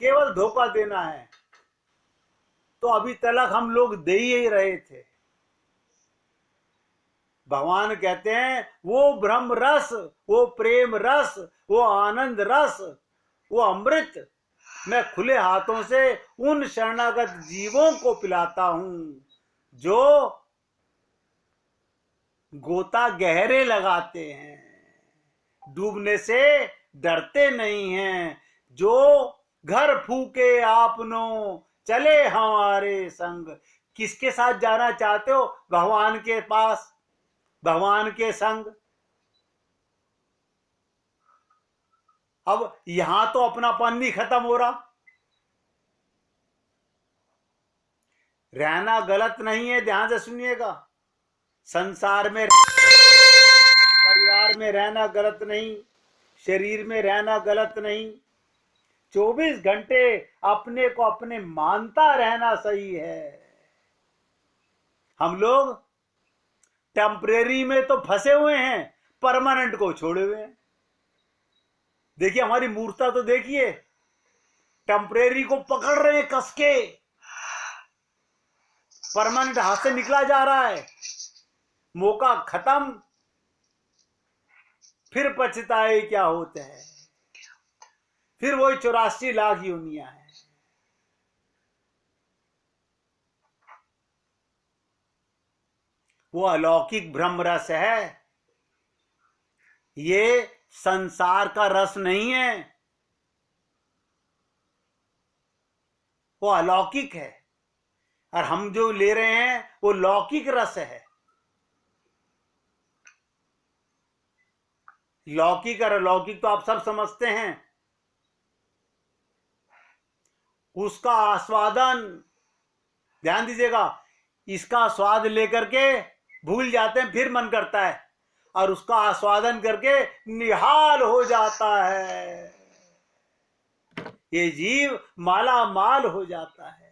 केवल धोखा देना है, तो अभी तक हम लोग दे ही रहे थे। भगवान कहते हैं वो ब्रह्म रस, वो प्रेम रस, वो आनंद रस, वो अमृत मैं खुले हाथों से उन शरणागत जीवों को पिलाता हूं जो गोता गहरे लगाते हैं, डूबने से डरते नहीं हैं, जो घर फूके आपनो चले हमारे संग। किसके साथ जाना चाहते हो? भगवान के पास, भगवान के संग। अब यहां तो अपनापन नहीं खत्म हो रहा। रहना गलत नहीं है, ध्यान से सुनिएगा। संसार में, परिवार में रहना गलत नहीं, शरीर में रहना गलत नहीं, 24 घंटे अपने को अपने मानता रहना सही है। हम लोग टेम्परेरी में तो फंसे हुए हैं, परमानेंट को छोड़े हुए हैं। देखिए हमारी मूर्खता तो देखिए, टेम्परेरी को पकड़ रहे हैं कस के, परमानेंट हाथ से निकला जा रहा है, मौका खत्म, फिर पछताए क्या होता है, फिर वही 84 लाख योनियां है। वो अलौकिक ब्रह्म रस है, ये संसार का रस नहीं है, वो अलौकिक है। और हम जो ले रहे हैं वो लौकिक रस है। लौकिक और अलौकिक तो आप सब समझते हैं। उसका आस्वादन, ध्यान दीजिएगा, इसका स्वाद लेकर के भूल जाते हैं, फिर मन करता है, और उसका आस्वादन करके निहाल हो जाता है। ये जीव माला माल हो जाता है।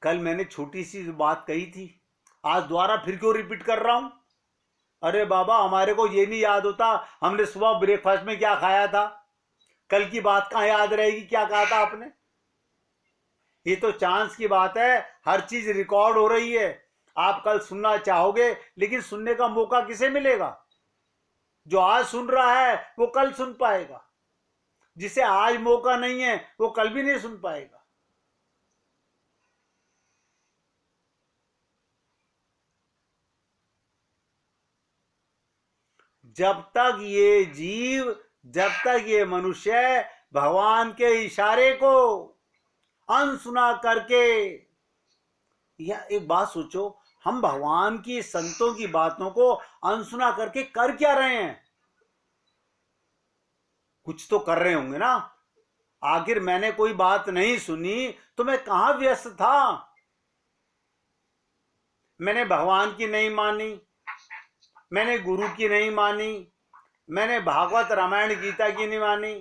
कल मैंने छोटी सी बात कही थी, आज दोबारा फिर क्यों रिपीट कर रहा हूं? अरे बाबा, हमारे को ये नहीं याद होता हमने सुबह ब्रेकफास्ट में क्या खाया था। कल की बात कहां याद रहेगी, क्या कहा था आपने? ये तो चांस की बात है, हर चीज रिकॉर्ड हो रही है। आप कल सुनना चाहोगे, लेकिन सुनने का मौका किसे मिलेगा? जो आज सुन रहा है वो कल सुन पाएगा, जिसे आज मौका नहीं है वो कल भी नहीं सुन पाएगा। जब तक ये जीव, जब तक ये मनुष्य भगवान के इशारे को अनसुना करके, या एक बात सोचो, हम भगवान की संतों की बातों को अनसुना करके कर क्या रहे हैं? कुछ तो कर रहे होंगे ना। आखिर मैंने कोई बात नहीं सुनी तो मैं कहां व्यस्त था? मैंने भगवान की नहीं मानी, मैंने गुरु की नहीं मानी, मैंने भागवत रामायण गीता की नहीं मानी,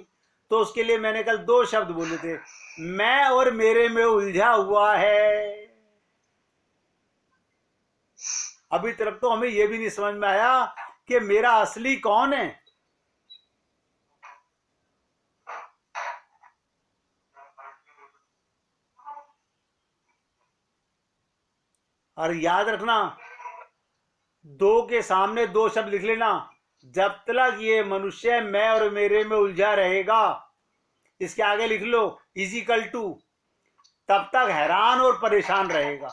तो उसके लिए मैंने कल 2 शब्द बोले थे, मैं और मेरे में उलझा हुआ है। अभी तक तो हमें यह भी नहीं समझ में आया कि मेरा असली कौन है। और याद रखना, 2 के सामने 2 शब्द लिख लेना, जब तक ये मनुष्य मैं और मेरे में उलझा रहेगा, इसके आगे लिख लो इजिकल टू, तब तक हैरान और परेशान रहेगा।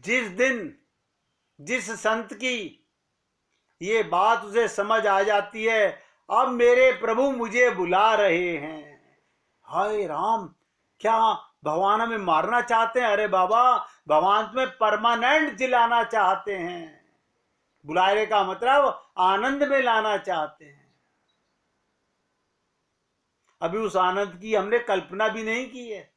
जिस दिन जिस संत की ये बात उसे समझ आ जाती है, अब मेरे प्रभु मुझे बुला रहे हैं, हाय राम, क्या भगवान हमें मारना चाहते हैं? अरे बाबा, भगवान तुम्हें परमानेंट जिलाना चाहते हैं। बुलाने का मतलब आनंद में लाना चाहते हैं। अभी उस आनंद की हमने कल्पना भी नहीं की है।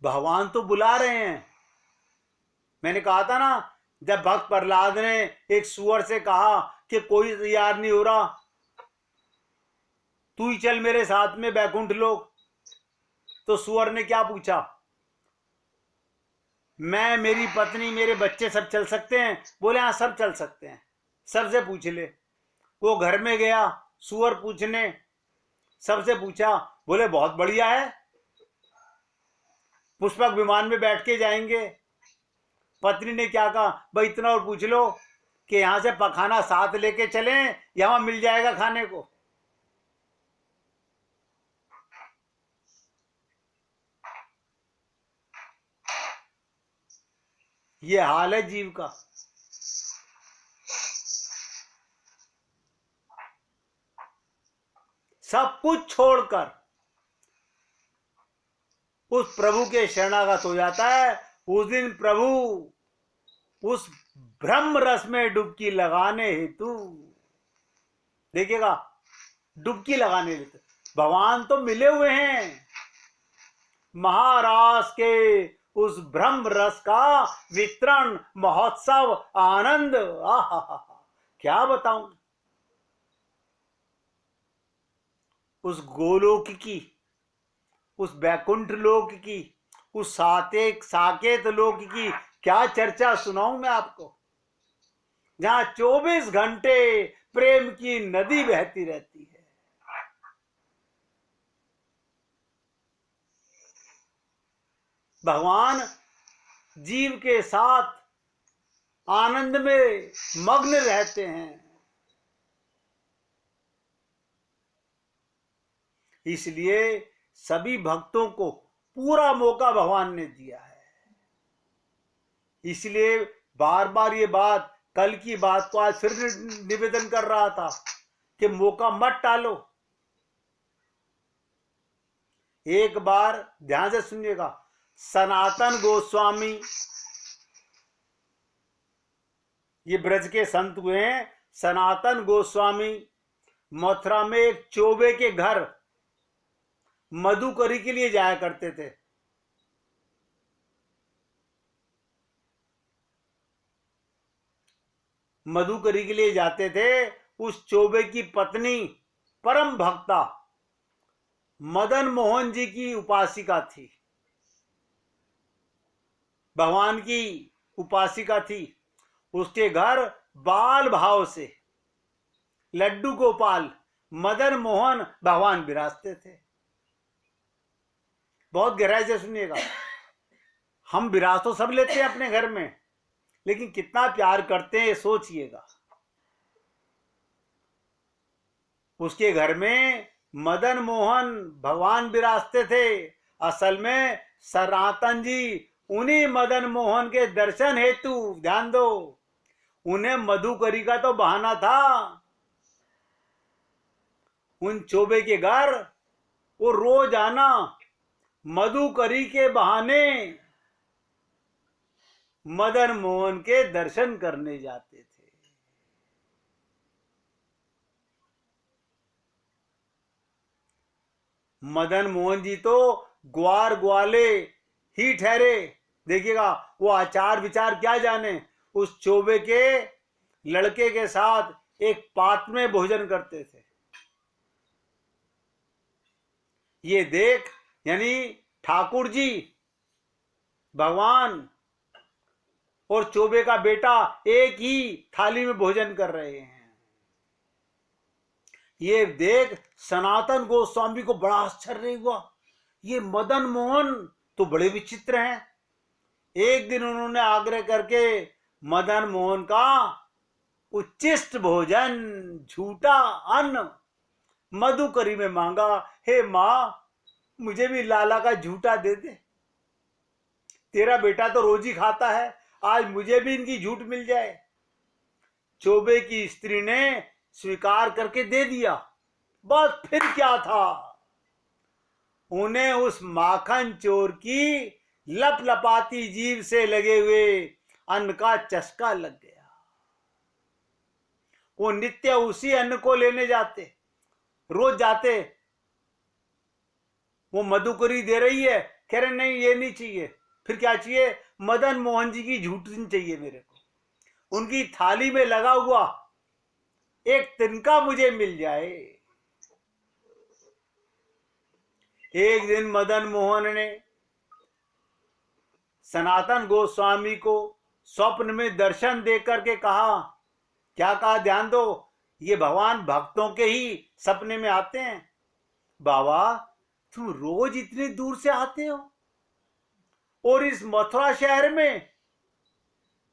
भगवान तो बुला रहे हैं। मैंने कहा था ना जब भक्त प्रहलाद ने एक सुअर से कहा कि कोई तैयार नहीं हो रहा, तू ही चल मेरे साथ में बैकुंठ लोक, तो सुअर ने क्या पूछा, मैं, मेरी पत्नी, मेरे बच्चे सब चल सकते हैं? बोले हाँ सब चल सकते हैं, सबसे पूछ ले। वो घर में गया सुअर पूछने, सबसे पूछा, बोले बहुत बढ़िया है, पुष्पक विमान में बैठ के जाएंगे। पत्नी ने क्या कहा, भाई इतना और पूछ लो कि यहां से पखाना साथ लेके चलें या वहां मिल जाएगा खाने को। ये हाल है जीव का। सब कुछ छोड़कर उस प्रभु के शरणागत हो जाता है। उस दिन प्रभु उस ब्रह्म रस में डुबकी लगाने हेतु, देखिएगा, डुबकी लगाने हेतु भगवान तो मिले हुए हैं। महाराज के उस ब्रह्म रस का वितरण, महोत्सव, आनंद, आहा, क्या बताऊं। उस गोलोक की, उस बैकुंठ लोक की, उस साकेत लोक की क्या चर्चा सुनाऊं मैं आपको, जहां 24 घंटे प्रेम की नदी बहती रहती है। भगवान जीव के साथ आनंद में मग्न रहते हैं। इसलिए सभी भक्तों को पूरा मौका भगवान ने दिया है। इसलिए बार बार ये बात, कल की बात को आज फिर निवेदन कर रहा था कि मौका मत टालो। एक बार ध्यान से सुनिएगा, सनातन गोस्वामी, ये ब्रज के संत हुए हैं, सनातन गोस्वामी मथुरा में एक चोबे के घर मधुकरी के लिए जाया करते थे। मधुकरी के लिए जाते थे। उस चोबे की पत्नी परम भक्ता मदन मोहन जी की उपासिका थी, भगवान की उपासिका थी। उसके घर बाल भाव से लड्डू गोपाल मदन मोहन भगवान विराजते थे। बहुत गहराई से सुनिएगा, हम विराज तो सब लेते हैं अपने घर में, लेकिन कितना प्यार करते हैं ये सोचिएगा। उसके घर में मदन मोहन भगवान विराजते थे। असल में सनातन जी उन्हीं मदन मोहन के दर्शन हेतु, ध्यान दो, उन्हें मधुकरी का तो बहाना था। उन चोबे के घर वो रोज आना, मधुकरी के बहाने मदन मोहन के दर्शन करने जाते थे। मदन मोहन जी तो ग्वार ग्वाले ही ठहरे। देखिएगा, वो आचार विचार क्या जाने, उस चोबे के लड़के के साथ एक पात्र में भोजन करते थे। ये देख, यानी ठाकुर जी, भगवान और चोबे का बेटा एक ही थाली में भोजन कर रहे हैं। ये देख सनातन गोस्वामी को बड़ा आश्चर्य हुआ। ये मदन मोहन तो बड़े विचित्र हैं। एक दिन उन्होंने आग्रह करके मदन मोहन का उच्चिष्ट भोजन, झूठा अन्न मधुकरी में मांगा। हे मां, मुझे भी लाला का झूठा दे दे, तेरा बेटा तो रोज ही खाता है, आज मुझे भी इनकी झूठ मिल जाए। चोबे की स्त्री ने स्वीकार करके दे दिया। बस फिर क्या था, उन्हें उस माखन चोर की लपलपाती जीभ से लगे हुए अन्न का चस्का लग गया। वो नित्य उसी अन्न को लेने जाते, रोज जाते। वो मधुकरी दे रही है, कह रहे नहीं ये नहीं चाहिए। फिर क्या चाहिए, मदन मोहन जी की झूठी चाहिए मेरे को। उनकी थाली में लगा हुआ एक तिनका मुझे मिल जाए। एक दिन मदन मोहन ने सनातन गोस्वामी को स्वप्न में दर्शन दे करके कहा, क्या कहा ध्यान दो, ये भगवान भक्तों के ही सपने में आते हैं। बाबा तुम रोज इतनी दूर से आते हो और इस मथुरा शहर में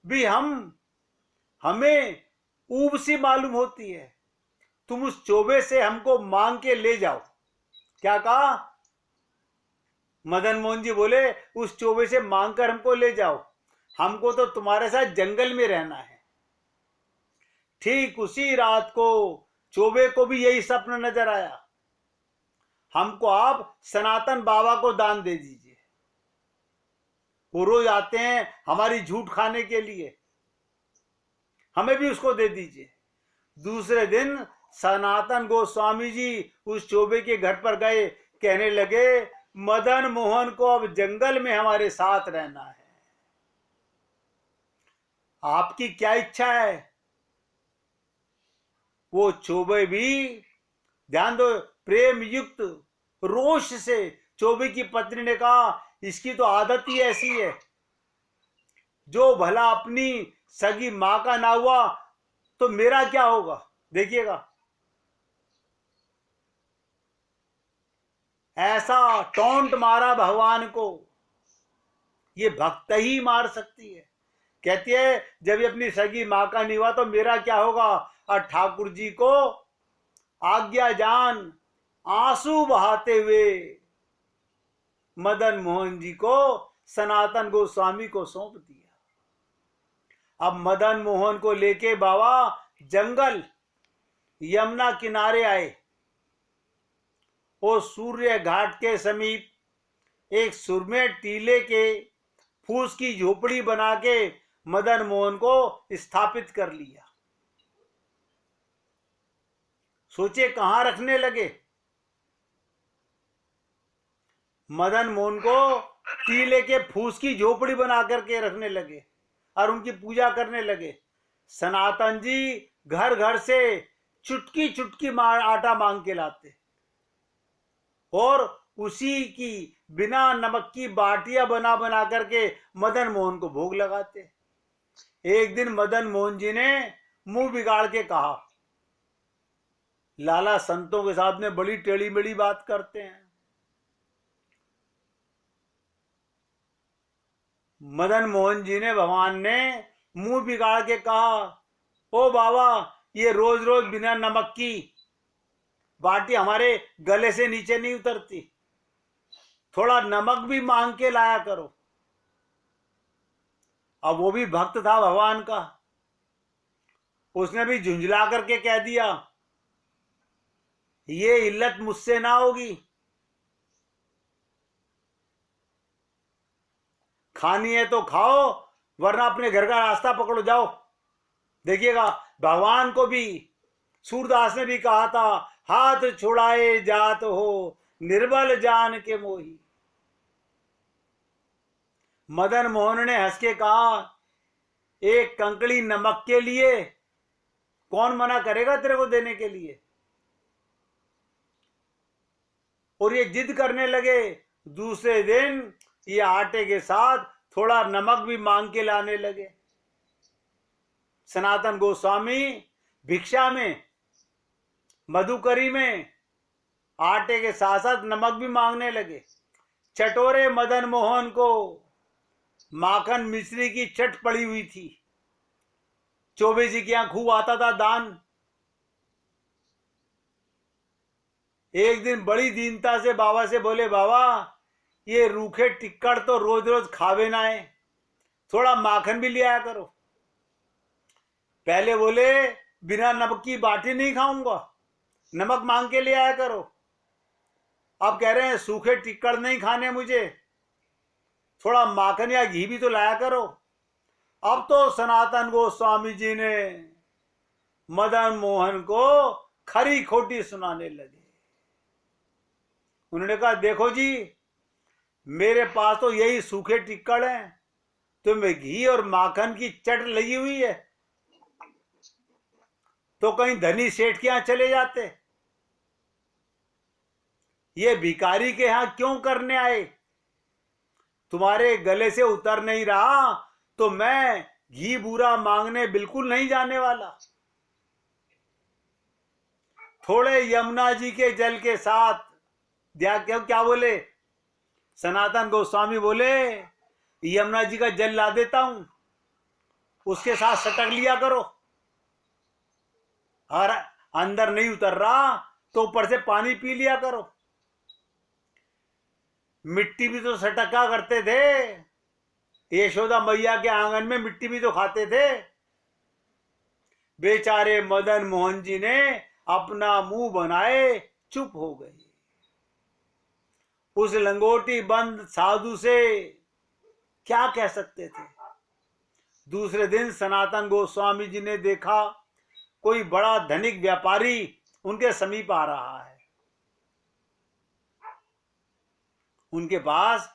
भी हमें ऊब सी मालूम होती है, तुम उस चोबे से हमको मांग के ले जाओ। क्या कहा? मदन मोहन जी बोले, उस चोबे से मांग कर हमको ले जाओ, हमको तो तुम्हारे साथ जंगल में रहना है। ठीक उसी रात को चोबे को भी यही सपना नजर आया, हमको आप सनातन बाबा को दान दे दीजिए, वो रोज आते हैं हमारी झूठ खाने के लिए, हमें भी उसको दे दीजिए। दूसरे दिन सनातन गोस्वामी जी उस चोबे के घर पर गए, कहने लगे, मदन मोहन को अब जंगल में हमारे साथ रहना है, आपकी क्या इच्छा है? वो चोबे भी, ध्यान दो, प्रेम युक्त रोष से चोबे की पत्नी ने कहा, इसकी तो आदत ही ऐसी है, जो भला अपनी सगी मां का ना हुआ तो मेरा क्या होगा। देखिएगा, ऐसा टोंट मारा भगवान को, ये भक्त ही मार सकती है। कहती है, जब ये अपनी सगी मां का नहीं हुआ तो मेरा क्या होगा। और ठाकुर जी को आज्ञा जान आंसू बहाते हुए मदन मोहन जी को सनातन गोस्वामी को सौंप दिया। अब मदन मोहन को लेके बाबा जंगल यमुना किनारे आए। वो सूर्य घाट के समीप एक सुरमे टीले के फूस की झोपड़ी बना के मदन मोहन को स्थापित कर लिया। सोचे कहां रखने लगे। मदन मोहन को टीले के फूस की झोपड़ी बना करके रखने लगे और उनकी पूजा करने लगे। सनातन जी घर घर से चुटकी चुटकी आटा मांग के लाते और उसी की बिना नमक की बाटियां बना बना करके मदन मोहन को भोग लगाते। एक दिन मदन मोहन जी ने मुंह बिगाड़ के कहा, लाला संतों के साथ में बड़ी टेढ़ी मेढ़ी बात करते हैं। मदन मोहन जी ने, भगवान ने मुंह बिगाड़ के कहा, ओ बाबा, ये रोज रोज बिना नमक की बाटी हमारे गले से नीचे नहीं उतरती, थोड़ा नमक भी मांग के लाया करो। अब वो भी भक्त था भगवान का, उसने भी झुंझला करके कह दिया, ये इल्लत मुझसे ना होगी, खानी है तो खाओ वरना अपने घर का रास्ता पकड़ो, जाओ। देखिएगा, भगवान को भी सूरदास ने भी कहा था, हाथ छुड़ाए जात हो निर्बल जान के मोही। मदन मोहन ने हंस के कहा, एक कंकड़ी नमक के लिए कौन मना करेगा तेरे को देने के लिए। और ये जिद करने लगे। दूसरे दिन ये आटे के साथ थोड़ा नमक भी मांग के लाने लगे। सनातन गोस्वामी भिक्षा में, मधुकरी में आटे के साथ साथ नमक भी मांगने लगे। चटोरे मदन मोहन को माखन मिश्री की चट पड़ी हुई थी। चौबे जी के यहां खूब आता था दान। एक दिन बड़ी दीनता से बाबा से बोले, बाबा ये रूखे टिक्कड़ तो रोज रोज खावे ना है, थोड़ा माखन भी ले आया करो। पहले बोले बिना नमक की बाटी नहीं खाऊंगा, नमक मांग के ले आया करो। अब कह रहे हैं सूखे टिक्कड़ नहीं खाने मुझे, थोड़ा माखन या घी भी तो लाया करो। अब तो सनातन गोस्वामी जी ने मदन मोहन को खरी खोटी सुनाने लगे। उन्होंने कहा, देखो जी, मेरे पास तो यही सूखे टिक्कड़ हैं, तुम्हें घी और माखन की चट लगी हुई है, तो कहीं धनी सेठ के यहां चले जाते। ये भिखारी के यहां क्यों करने आए? तुम्हारे गले से उतर नहीं रहा तो मैं घी बूरा मांगने बिल्कुल नहीं जाने वाला। थोड़े यमुना जी के जल के साथ क्या बोले सनातन गोस्वामी? बोले यमुना जी का जल ला देता हूं, उसके साथ सटक लिया करो, और अंदर नहीं उतर रहा तो ऊपर से पानी पी लिया करो। मिट्टी भी तो सटका करते थे, यशोदा मैया के आंगन में मिट्टी भी तो खाते थे। बेचारे मदन मोहन जी ने अपना मुंह बनाए चुप हो गए। उस लंगोटी बंद साधु से क्या कह सकते थे? दूसरे दिन सनातन गोस्वामी जी ने देखा कोई बड़ा धनिक व्यापारी उनके समीप आ रहा है। उनके पास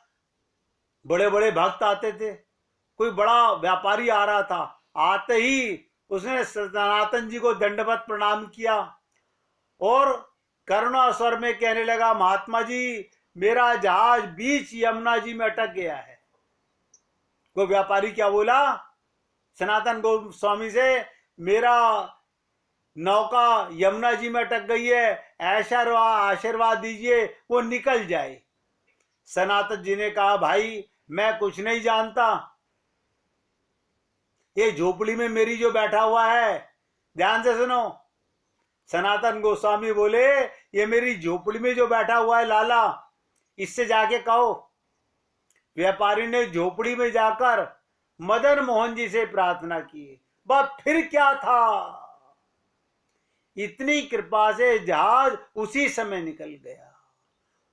बड़े बड़े भक्त आते थे, कोई बड़ा व्यापारी आ रहा था। आते ही उसने सनातन जी को दंडवत प्रणाम किया और करुणा स्वर में कहने लगा, महात्मा जी, मेरा जहाज बीच यमुना जी में अटक गया है। वो व्यापारी क्या बोला सनातन गोस्वामी से? मेरा नौका यमुना जी में अटक गई है, ऐसा आशीर्वाद दीजिए वो निकल जाए। सनातन जी ने कहा, भाई मैं कुछ नहीं जानता, ये झोपड़ी में मेरी जो बैठा हुआ है, ध्यान से सुनो। सनातन गोस्वामी बोले, ये मेरी झोपड़ी में जो बैठा हुआ है लाला, इससे जाके कहो। व्यापारी ने झोपड़ी में जाकर मदन मोहन जी से प्रार्थना की। बस फिर क्या था, इतनी कृपा से जहाज उसी समय निकल गया।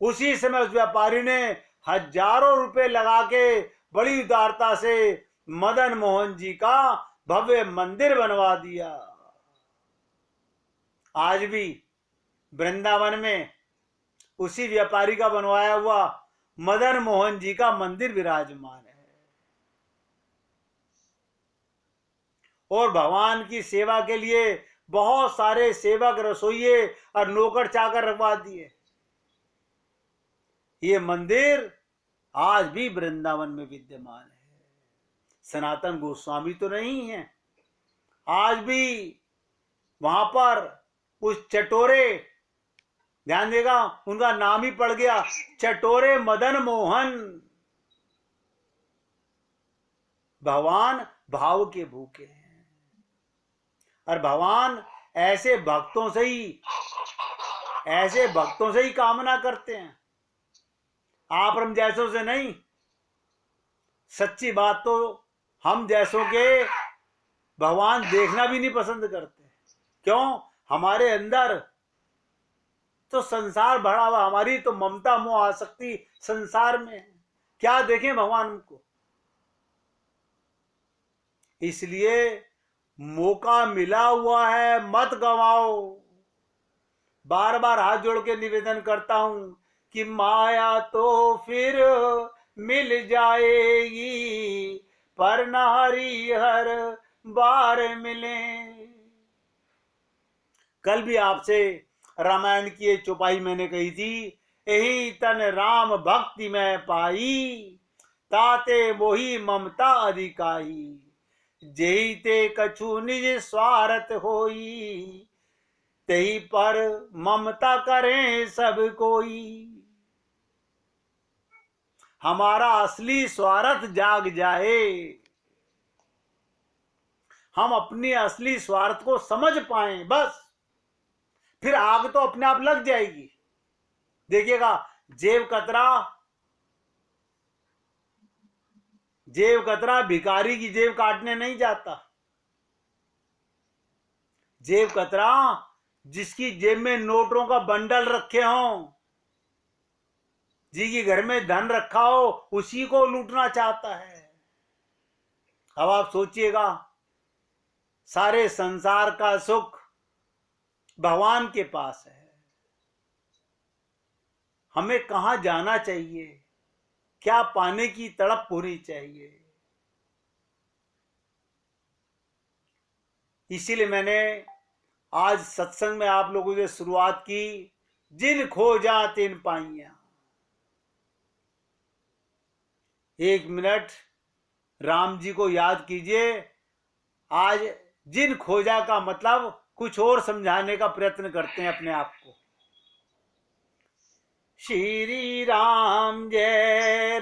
उसी समय उस व्यापारी ने हजारों रुपए लगा के बड़ी उदारता से मदन मोहन जी का भव्य मंदिर बनवा दिया। आज भी वृंदावन में उसी व्यापारी का बनवाया हुआ मदन मोहन जी का मंदिर विराजमान है। और भगवान की सेवा के लिए बहुत सारे सेवक, रसोइये और नौकर चाकर रखवा दिए। ये मंदिर आज भी वृंदावन में विद्यमान है। सनातन गोस्वामी तो नहीं है, आज भी वहां पर उस चटोरे, ध्यान देगा उनका नाम ही पड़ गया, चटोरे मदन मोहन। भगवान भाव के भूखे हैं और भगवान ऐसे भक्तों से ही कामना करते हैं, आप हम जैसों से नहीं। सच्ची बात तो हम जैसों के भगवान देखना भी नहीं पसंद करते। क्यों? हमारे अंदर तो संसार भरा हुआ, हमारी तो ममता मोह आसक्ति संसार में है, क्या देखें भगवान को। इसलिए मौका मिला हुआ है, मत गवाओ। बार बार हाथ जोड़ के निवेदन करता हूं कि माया तो फिर मिल जाएगी, पर नारी हर बार मिले। कल भी आपसे रामायण की चौपाई मैंने कही थी, यही तन राम भक्ति में पाई, ताते मोही ममता अधिकाई, जेहि ते कछु निज स्वार्थ होई, तेहि पर ममता करें सब कोई। हमारा असली स्वार्थ जाग जाए, हम अपनी असली स्वार्थ को समझ पाए, बस फिर आग तो अपने आप लग जाएगी। देखिएगा, जेब कतरा भिखारी की जेब काटने नहीं जाता। जेब कतरा जिसकी जेब में नोटों का बंडल रखे हों, जिसकी घर में धन रखा हो, उसी को लूटना चाहता है। अब आप सोचिएगा, सारे संसार का सुख भगवान के पास है, हमें कहां जाना चाहिए, क्या पाने की तड़प होनी चाहिए। इसीलिए मैंने आज सत्संग में आप लोगों ने शुरुआत की, जिन खोजा तिन पाइया। 1 मिनट राम जी को याद कीजिए। आज जिन खोजा का मतलब कुछ और समझाने का प्रयत्न करते हैं अपने आप को। श्री राम जय